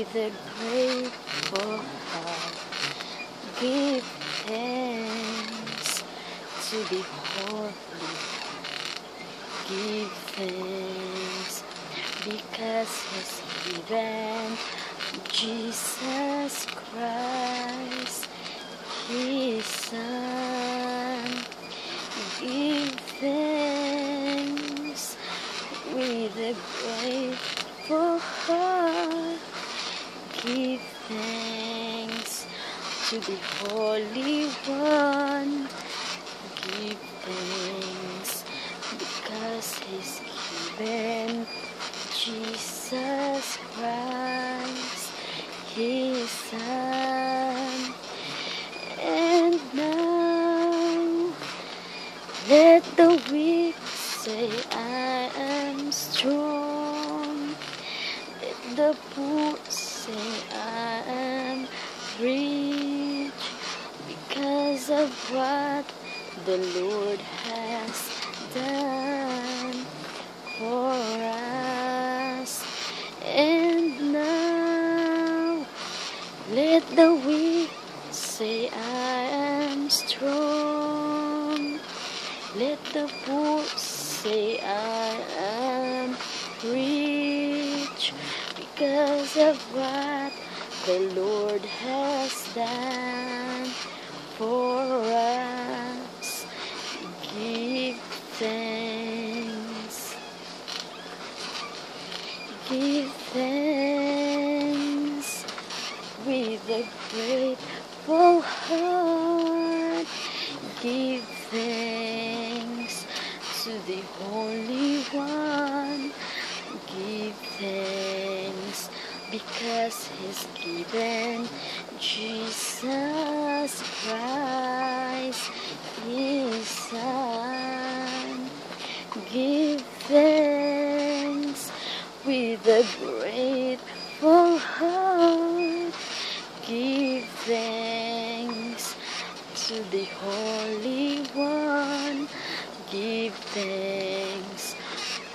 with a grateful heart. Give thanks to the holy. Give thanks because He's given Jesus Christ, His Son. Give thanks with a grateful heart. Give thanks to the Holy One. Give thanks because He's given Jesus Christ, His Son. And now let the weak say, I am strong. Let the poor say, I am rich, because of what the Lord has done for us. And now let the weak say, I am strong. Let the poor say, I am rich, because of what the Lord has done for us. Give thanks. Give thanks with a grateful heart. Give thanks to the Holy One. Give thanks because He's given Jesus Christ, His Son. Give thanks with a grateful heart. Give thanks to the Holy One. Give thanks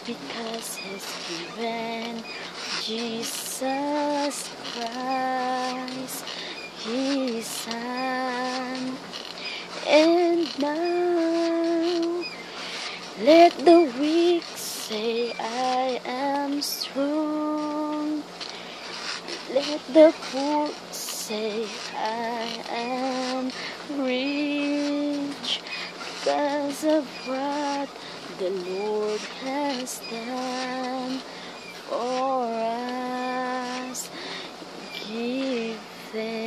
because He's given Jesus Christ, His Son. And now let the weak say, I am strong. Let the poor say, I am rich, because of what the Lord has done for us. Give thanks.